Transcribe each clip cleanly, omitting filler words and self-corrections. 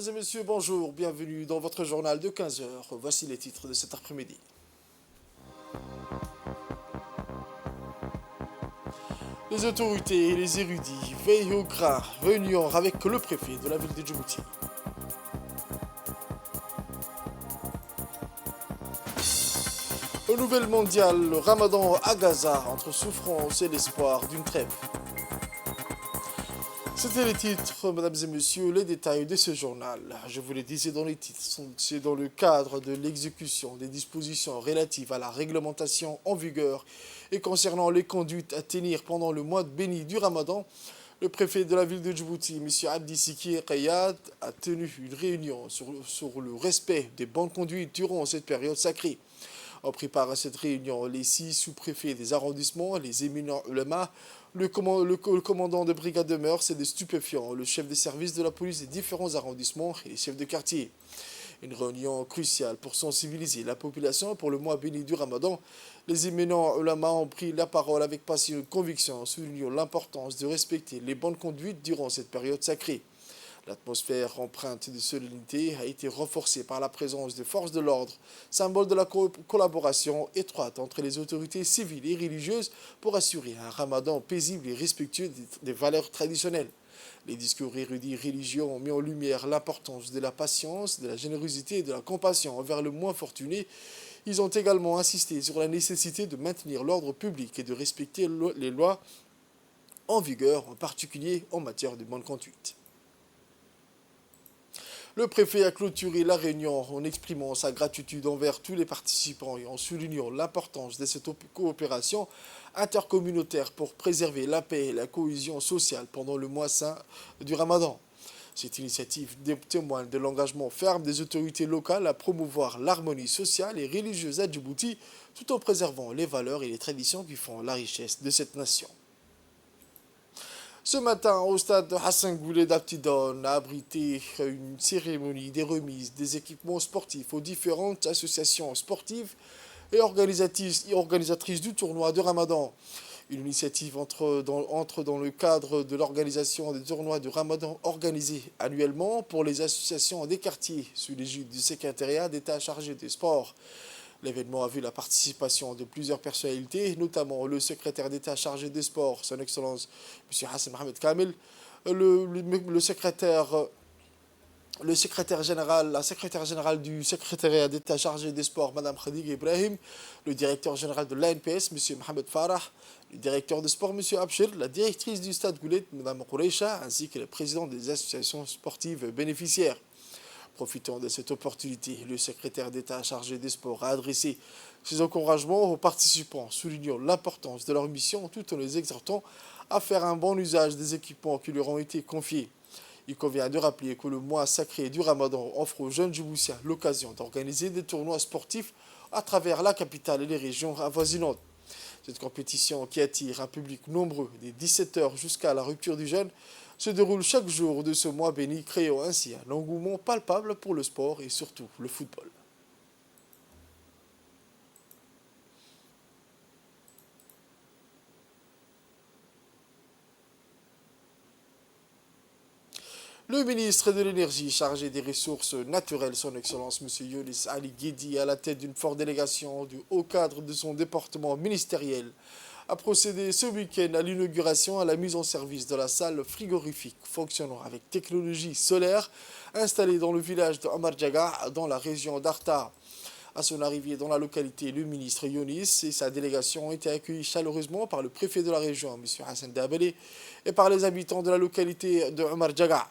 Mesdames et messieurs, bonjour, bienvenue dans votre journal de 15 heures. Voici les titres de cet après-midi. Les autorités et les érudits veillent au grain, réunion avec le préfet de la ville de Djibouti. Au nouvel mondial, le ramadan à Gaza, entre souffrance et l'espoir d'une trêve. C'était les titres, mesdames et messieurs, les détails de ce journal. Je vous les disais dans les titres, c'est dans le cadre de l'exécution des dispositions relatives à la réglementation en vigueur et concernant les conduites à tenir pendant le mois béni du Ramadan. Le préfet de la ville de Djibouti, M. Abdi Sikir Kayad, a tenu une réunion sur le respect des bonnes conduites durant cette période sacrée. On prépare à cette réunion les 6 sous-préfets des arrondissements, les éminents ulémas, le commandant de brigade de mœurs et des stupéfiants, le chef des services de la police des différents arrondissements et les chefs de quartier. Une réunion cruciale pour sensibiliser la population pour le mois béni du Ramadan. Les éminents ulémas ont pris la parole avec passion et conviction, soulignant l'importance de respecter les bonnes conduites durant cette période sacrée. L'atmosphère empreinte de solennité a été renforcée par la présence des forces de l'ordre, symbole de la collaboration étroite entre les autorités civiles et religieuses pour assurer un ramadan paisible et respectueux des valeurs traditionnelles. Les discours érudits religieux ont mis en lumière l'importance de la patience, de la générosité et de la compassion envers le moins fortuné. Ils ont également insisté sur la nécessité de maintenir l'ordre public et de respecter les lois en vigueur, en particulier en matière de bonne conduite. Le préfet a clôturé la réunion en exprimant sa gratitude envers tous les participants et en soulignant l'importance de cette coopération intercommunautaire pour préserver la paix et la cohésion sociale pendant le mois saint du Ramadan. Cette initiative témoigne de l'engagement ferme des autorités locales à promouvoir l'harmonie sociale et religieuse à Djibouti tout en préservant les valeurs et les traditions qui font la richesse de cette nation. Ce matin, au stade de Hassan Goulet d'Aptidon, a abrité une cérémonie des remises des équipements sportifs aux différentes associations sportives et organisatrices du tournoi de Ramadan. Une initiative entre dans le cadre de l'organisation des tournois de Ramadan organisés annuellement pour les associations des quartiers sous l'égide du secrétariat d'État chargé des sports. L'événement a vu la participation de plusieurs personnalités, notamment le secrétaire d'État chargé des sports, son Excellence M. Hassan Mohamed Kamel, la secrétaire générale du secrétariat d'État chargé des sports, Mme Khadija Ibrahim, le directeur général de l'ANPS, M. Mohamed Farah, le directeur de sport, M. Abshir, la directrice du stade Goulet, Mme Khoureisha, ainsi que le président des associations sportives bénéficiaires. Profitant de cette opportunité, le secrétaire d'État chargé des sports a adressé ses encouragements aux participants, soulignant l'importance de leur mission tout en les exhortant à faire un bon usage des équipements qui leur ont été confiés. Il convient de rappeler que le mois sacré du Ramadan offre aux jeunes Djiboutiens l'occasion d'organiser des tournois sportifs à travers la capitale et les régions avoisinantes. Cette compétition qui attire un public nombreux des 17h jusqu'à la rupture du jeûne se déroule chaque jour de ce mois béni, créant ainsi un engouement palpable pour le sport et surtout le football. Le ministre de l'Énergie chargé des ressources naturelles, son Excellence M. Younis Ali Guedi, à la tête d'une forte délégation du haut cadre de son département ministériel, a procédé ce week-end à l'inauguration à la mise en service de la salle frigorifique fonctionnant avec technologie solaire installée dans le village de Omar Djaga dans la région d'Arta. À son arrivée dans la localité, le ministre Younis et sa délégation ont été accueillis chaleureusement par le préfet de la région, M. Hassan Dabelé, et par les habitants de la localité de Omar Djaga.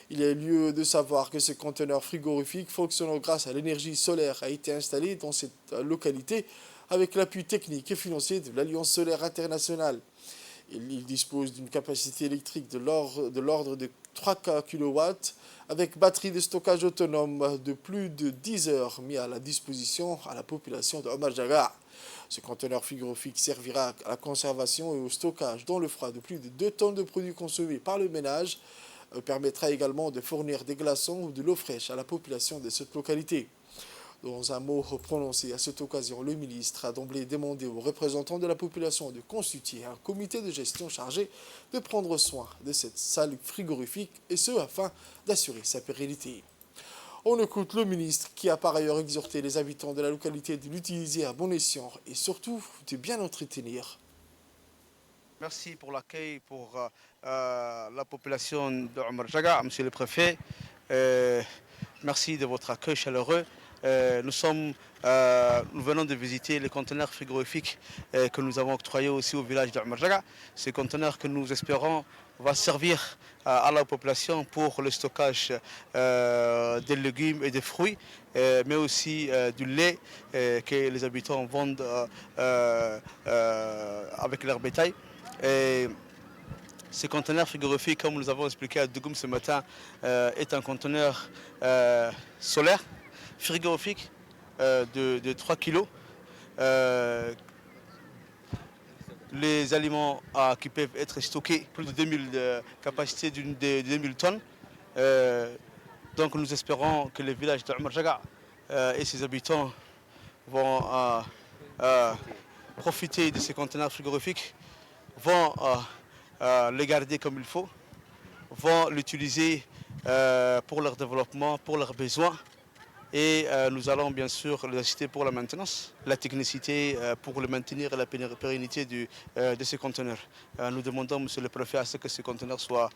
Il est lieu de savoir que ce conteneur frigorifique fonctionnant grâce à l'énergie solaire a été installé dans cette localité avec l'appui technique et financier de l'Alliance solaire internationale. Il dispose d'une capacité électrique de l'ordre de 3 kW avec batterie de stockage autonome de plus de 10 heures mis à la disposition à la population de Omar Djaga. Ce conteneur frigorifique servira à la conservation et au stockage dans le froid de plus de 2 tonnes de produits consommés par le ménage. Permettra également de fournir des glaçons ou de l'eau fraîche à la population de cette localité. Dans un mot prononcé à cette occasion, le ministre a d'emblée demandé aux représentants de la population de constituer un comité de gestion chargé de prendre soin de cette salle frigorifique, et ce afin d'assurer sa pérennité. On écoute le ministre qui a par ailleurs exhorté les habitants de la localité de l'utiliser à bon escient et surtout de bien entretenir. Merci pour l'accueil pour la population de Omar Jaga, monsieur le préfet. Euh, Merci de votre accueil chaleureux. Nous venons de visiter les conteneurs frigorifiques que nous avons octroyés aussi au village de Omar Jaga. Ces conteneurs que nous espérons vont servir à la population pour le stockage des légumes et des fruits, mais aussi du lait que les habitants vendent avec leur bétail. Et ce conteneur frigorifique, comme nous avons expliqué à Dougoum ce matin, est un conteneur solaire frigorifique de 3 kg. Les aliments qui peuvent être stockés, plus de 2000 capacités de 2000 tonnes. Donc nous espérons que le village de Omar Jaga et ses habitants vont profiter de ces conteneurs frigorifiques, vont les garder comme il faut, vont l'utiliser pour leur développement, pour leurs besoins. Et nous allons bien sûr les assister pour la maintenance, la technicité pour le maintenir et la pérennité de ces conteneurs. Nous demandons, monsieur le préfet, à ce que ces conteneurs soient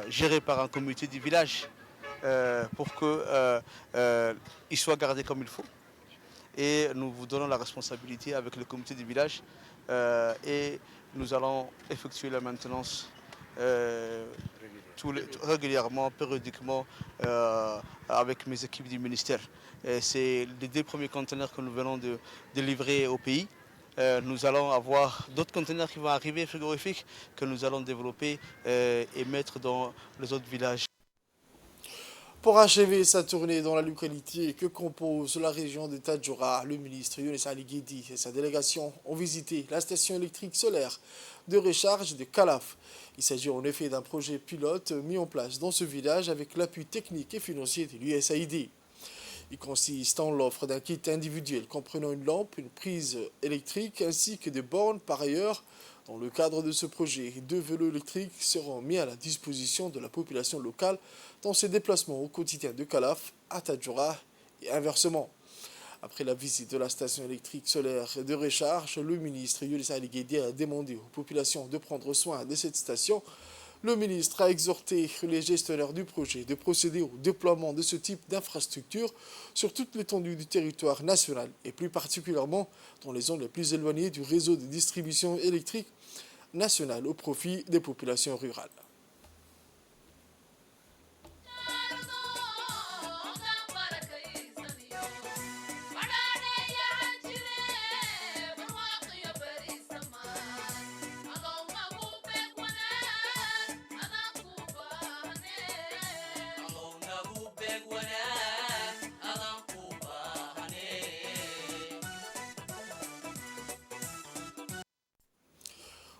gérés par un comité du village pour qu'ils soient gardés comme il faut. Et nous vous donnons la responsabilité avec le comité du village et nous allons effectuer la maintenance régulièrement, périodiquement avec mes équipes du ministère. C'est les 2 premiers conteneurs que nous venons de livrer au pays. Nous allons avoir d'autres conteneurs qui vont arriver frigorifiques que nous allons développer et mettre dans les autres villages. Pour achever sa tournée dans la localité que compose la région de Tadjoura, le ministre Younes Ali Guedi et sa délégation ont visité la station électrique solaire de recharge de Kalaf. Il s'agit en effet d'un projet pilote mis en place dans ce village avec l'appui technique et financier de l'USAID. Il consiste en l'offre d'un kit individuel comprenant une lampe, une prise électrique ainsi que des bornes. Par ailleurs, dans le cadre de ce projet, 2 vélos électriques seront mis à la disposition de la population locale dans ses déplacements au quotidien de Kalaf à Tadjoura et inversement. Après la visite de la station électrique solaire de recharge, le ministre Younes Ali Guedi a demandé aux populations de prendre soin de cette station. Le ministre a exhorté les gestionnaires du projet de procéder au déploiement de ce type d'infrastructure sur toute l'étendue du territoire national et plus particulièrement dans les zones les plus éloignées du réseau de distribution électrique national au profit des populations rurales.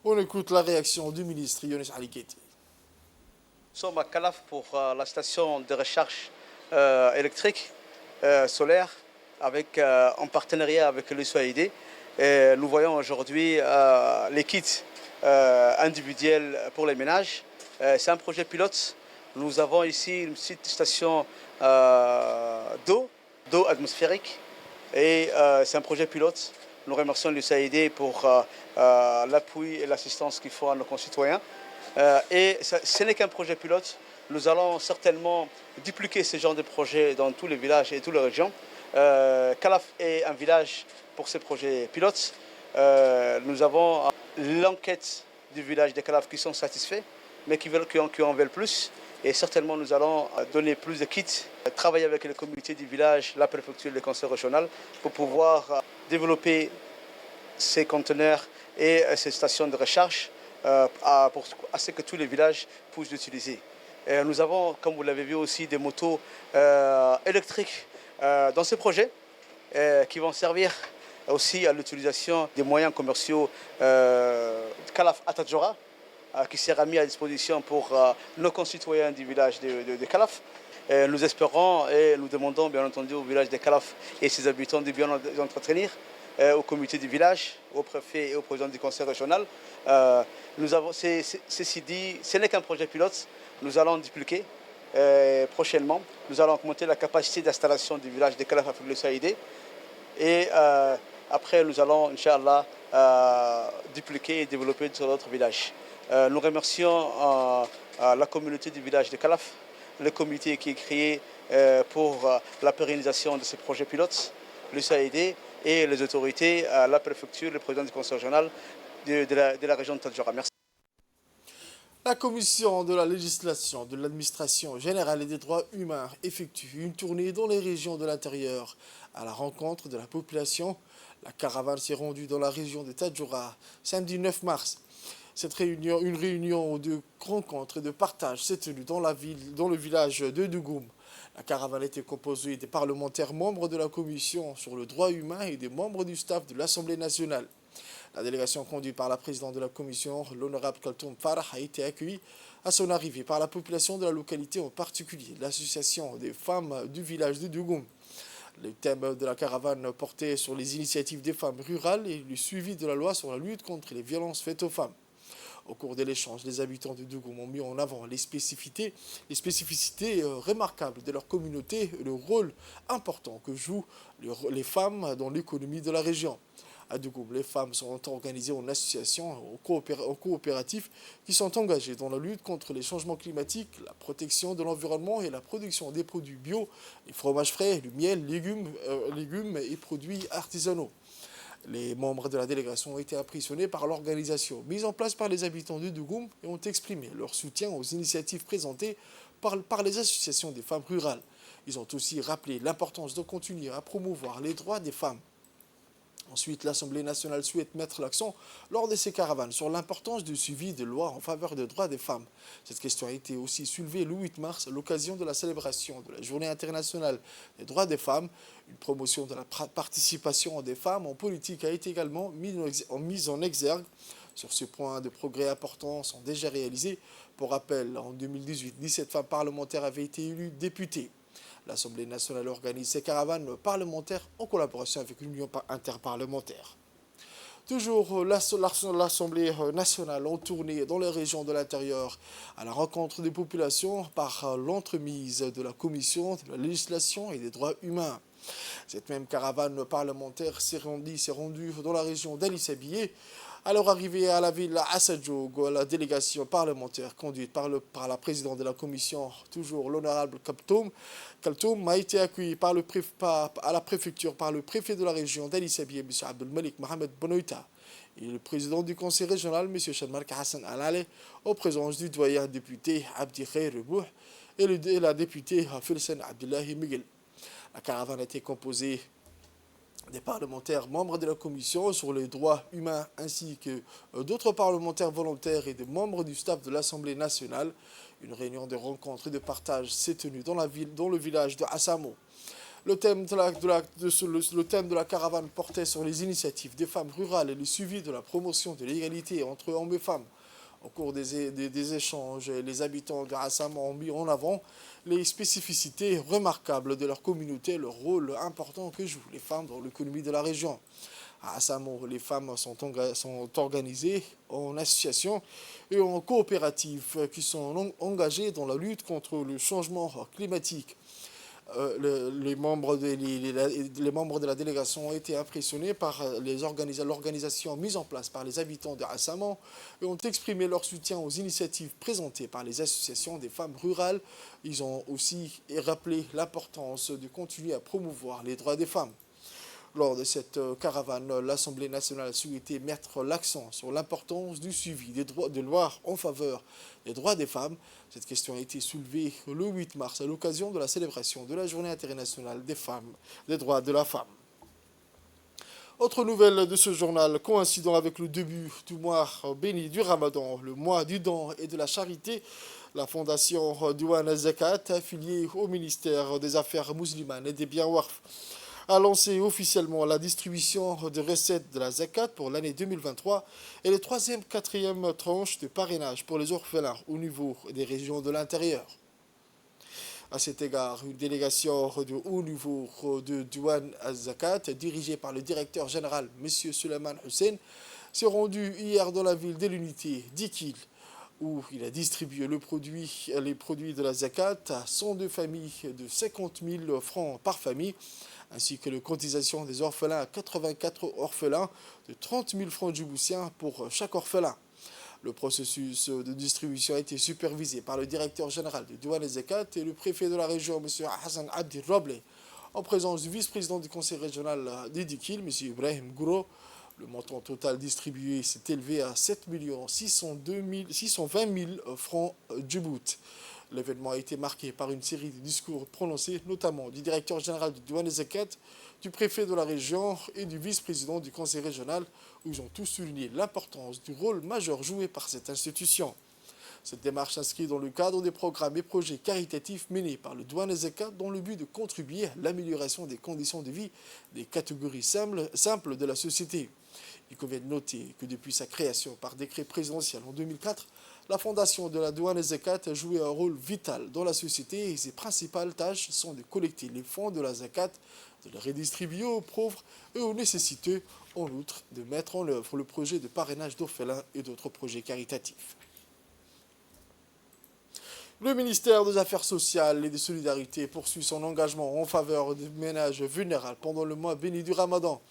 On écoute la réaction du ministre Younes Ali Guedi. Nous sommes à Kalaf pour la station de recharge électrique solaire en partenariat avec l'USAID. Nous voyons aujourd'hui les kits individuels pour les ménages. C'est un projet pilote. Nous avons ici une petite station d'eau atmosphérique et c'est un projet pilote. Nous remercions l'USAID pour l'appui et l'assistance qu'ils font à nos concitoyens. Et ce n'est qu'un projet pilote. Nous allons certainement dupliquer ce genre de projet dans tous les villages et toutes les régions. Kalaf est un village pour ces projets pilotes. Nous avons l'enquête du village de Kalaf qui sont satisfaits, mais qui en veulent plus. Et certainement, nous allons donner plus de kits, travailler avec le comité du village, la préfecture et le conseil régional pour pouvoir développer ces conteneurs et ces stations de recharge à ce que tous les villages puissent l'utiliser. Nous avons, comme vous l'avez vu aussi, des motos électriques dans ce projet qui vont servir aussi à l'utilisation des moyens commerciaux Kalaf à Tadjoura, qui sera mis à disposition pour nos concitoyens du village de Kalaf. Nous espérons et nous demandons bien entendu au village des Calaf et ses habitants de bien entretenir, au comité du village, au préfet et au président du conseil régional. Ceci dit, ce n'est qu'un projet pilote. Nous allons dupliquer prochainement. Nous allons augmenter la capacité d'installation du village des Calaf avec le SAID. Et après, nous allons, Inch'Allah, dupliquer et développer sur d'autres villages. Nous remercions la communauté du village de Calaf, le comité qui est créé pour la pérennisation de ces projets pilotes, le SAID et les autorités, la préfecture, le président du conseil régional de la région de Tadjoura. Merci. La commission de la législation de l'administration générale et des droits humains effectue une tournée dans les régions de l'intérieur à la rencontre de la population. La caravane s'est rendue dans la région de Tadjoura samedi 9 mars. Cette réunion, une réunion de rencontre et de partage s'est tenue dans le village de Dougoum. La caravane était composée des parlementaires membres de la commission sur le droit humain et des membres du staff de l'Assemblée nationale. La délégation conduite par la présidente de la commission, l'honorable Kaltoum Farah, a été accueillie à son arrivée par la population de la localité, en particulier l'association des femmes du village de Dougoum. Le thème de la caravane portait sur les initiatives des femmes rurales et le suivi de la loi sur la lutte contre les violences faites aux femmes. Au cours de l'échange, les habitants de Dougoum ont mis en avant les spécificités remarquables de leur communauté et le rôle important que jouent les femmes dans l'économie de la région. À Dougoum, les femmes sont organisées en associations, en coopératifs qui sont engagées dans la lutte contre les changements climatiques, la protection de l'environnement et la production des produits bio, les fromages frais, le miel, légumes et produits artisanaux. Les membres de la délégation ont été impressionnés par l'organisation mise en place par les habitants de Dougoum et ont exprimé leur soutien aux initiatives présentées par les associations des femmes rurales. Ils ont aussi rappelé l'importance de continuer à promouvoir les droits des femmes. Ensuite, l'Assemblée nationale souhaite mettre l'accent lors de ces caravanes sur l'importance du suivi des lois en faveur des droits des femmes. Cette question a été aussi soulevée le 8 mars à l'occasion de la célébration de la Journée internationale des droits des femmes. Une promotion de la participation des femmes en politique a été également mise en exergue. Sur ce point, de progrès importants sont déjà réalisés. Pour rappel, en 2018, 17 femmes parlementaires avaient été élues députées. L'Assemblée nationale organise ces caravanes parlementaires en collaboration avec l'Union interparlementaire. Toujours l'Assemblée nationale en tournée dans les régions de l'intérieur à la rencontre des populations par l'entremise de la Commission de la législation et des droits humains. Cette même caravane parlementaire s'est rendue dans la région d'Ali Sabié. À leur arrivée à la ville d'Assadjoug, la délégation parlementaire conduite par la présidente de la commission, toujours l'honorable Kaltoum, a été accueillie à la préfecture par le préfet de la région d'Ali Sabié, M. Abdelmalik Mohamed Bonoïta, et le président du conseil régional, M. Chadmark Hassan Alale, en présence du doyen député Abdi Khair Rebouh et la députée Filsen Abdullahi Miguel. La caravane a été composée des parlementaires membres de la commission sur les droits humains ainsi que d'autres parlementaires volontaires et des membres du staff de l'Assemblée nationale. Une réunion de rencontre et de partage s'est tenue dans le village de Assamo. Le thème de la caravane portait sur les initiatives des femmes rurales et le suivi de la promotion de l'égalité entre hommes et femmes. Au cours des échanges, les habitants de Assam ont mis en avant les spécificités remarquables de leur communauté et le rôle important que jouent les femmes dans l'économie de la région. À Assam, les femmes sont organisées en associations et en coopératives qui sont engagées dans la lutte contre le changement climatique. Les membres de la délégation ont été impressionnés par l'organisation mise en place par les habitants de Assam et ont exprimé leur soutien aux initiatives présentées par les associations des femmes rurales. Ils ont aussi rappelé l'importance de continuer à promouvoir les droits des femmes. Lors de cette caravane, l'Assemblée nationale a souhaité mettre l'accent sur l'importance du suivi des lois en faveur des droits des femmes. Cette question a été soulevée le 8 mars à l'occasion de la célébration de la Journée internationale des droits de la femme. Autre nouvelle de ce journal, coïncidant avec le début du mois béni du Ramadan, le mois du don et de la charité, la fondation Douane Zakat, affiliée au ministère des Affaires musulmanes et des biens Waqf, a lancé officiellement la distribution de recettes de la Zakat pour l'année 2023 et les 3e, 4e tranches de parrainage pour les orphelins au niveau des régions de l'intérieur. À cet égard, une délégation de haut niveau de Douane Zakat, dirigée par le directeur général, M. Suleiman Hussein, s'est rendue hier dans la ville de l'unité d'Ikil, où il a distribué les produits de la Zakat à 102 familles de 50 000 francs par famille, ainsi que la cotisation des orphelins à 84 orphelins de 30 000 francs djiboutiens pour chaque orphelin. Le processus de distribution a été supervisé par le directeur général de Douane et Zakat et le préfet de la région, M. Hassan Abdi Roble, en présence du vice-président du conseil régional d'Idikil, M. Ibrahim Gouro. Le montant total distribué s'est élevé à 7 620 000 francs djibout. L'événement a été marqué par une série de discours prononcés, notamment du directeur général de Douane et Zakat, du préfet de la région et du vice-président du conseil régional, où ils ont tous souligné l'importance du rôle majeur joué par cette institution. Cette démarche s'inscrit dans le cadre des programmes et projets caritatifs menés par le Douane et Zakat dans le but de contribuer à l'amélioration des conditions de vie des catégories simples de la société. Il convient de noter que depuis sa création par décret présidentiel en 2004, la fondation de la Douane et Zakat a joué un rôle vital dans la société et ses principales tâches sont de collecter les fonds de la Zakat, de les redistribuer aux pauvres et aux nécessiteux, en outre de mettre en œuvre le projet de parrainage d'orphelins et d'autres projets caritatifs. Le ministère des Affaires sociales et des Solidarités poursuit son engagement en faveur des ménages vulnérables pendant le mois béni du Ramadan.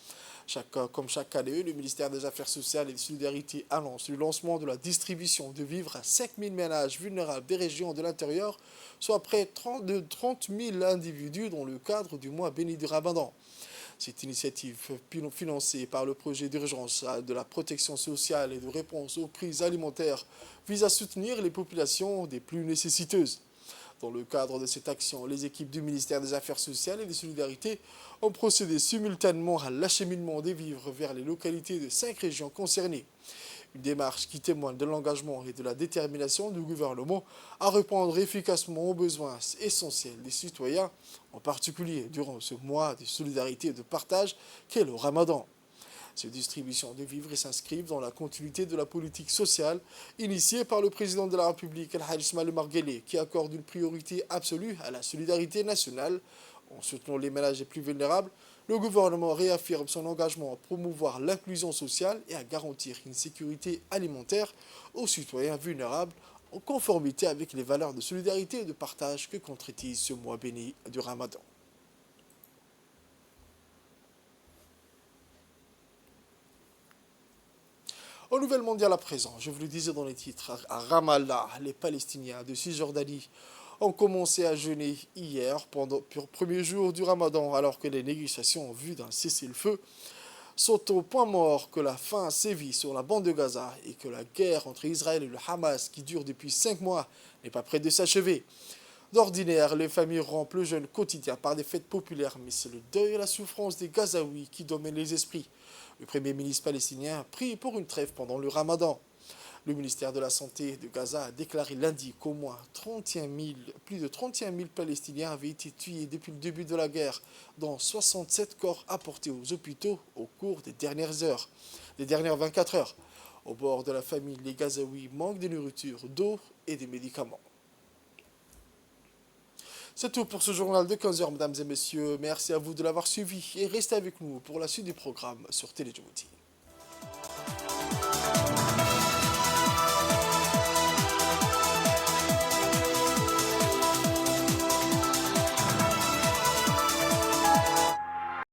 Comme chaque année, le ministère des Affaires sociales et des Solidarités annonce le lancement de la distribution de vivres à 5 000 ménages vulnérables des régions de l'intérieur, soit près de 30 000 individus dans le cadre du mois béni du Ramadan. Cette initiative, financée par le projet d'urgence de la protection sociale et de réponse aux crises alimentaires, vise à soutenir les populations les plus nécessiteuses. Dans le cadre de cette action, les équipes du ministère des Affaires sociales et des Solidarités ont procédé simultanément à l'acheminement des vivres vers les localités de 5 régions concernées. Une démarche qui témoigne de l'engagement et de la détermination du gouvernement à répondre efficacement aux besoins essentiels des citoyens, en particulier durant ce mois de solidarité et de partage qu'est le Ramadan. Ces distributions de vivres s'inscrivent dans la continuité de la politique sociale initiée par le président de la République, Al-Hajj Ismaël Omar Guelleh, qui accorde une priorité absolue à la solidarité nationale. En soutenant les ménages les plus vulnérables, le gouvernement réaffirme son engagement à promouvoir l'inclusion sociale et à garantir une sécurité alimentaire aux citoyens vulnérables en conformité avec les valeurs de solidarité et de partage que concrétise ce mois béni du Ramadan. Aux nouvelles mondiales à présent, je vous le disais dans les titres, à Ramallah, les Palestiniens de Cisjordanie ont commencé à jeûner hier pendant le premier jour du Ramadan, alors que les négociations en vue d'un cessez-le-feu sont au point mort, que la faim sévit sur la bande de Gaza et que la guerre entre Israël et le Hamas, qui dure depuis 5 mois, n'est pas près de s'achever. D'ordinaire, les familles rompent le jeûne quotidien par des fêtes populaires, mais c'est le deuil et la souffrance des Gazaouis qui dominent les esprits. Le premier ministre palestinien prie pour une trêve pendant le Ramadan. Le ministère de la Santé de Gaza a déclaré lundi qu'au moins plus de 31 000 Palestiniens avaient été tués depuis le début de la guerre, dont 67 corps apportés aux hôpitaux au cours des dernières 24 heures. Au bord de la famine, les Gazaouis manquent de nourriture, d'eau et de médicaments. C'est tout pour ce journal de 15 heures, mesdames et messieurs. Merci à vous de l'avoir suivi et restez avec nous pour la suite du programme sur Télé Djibouti.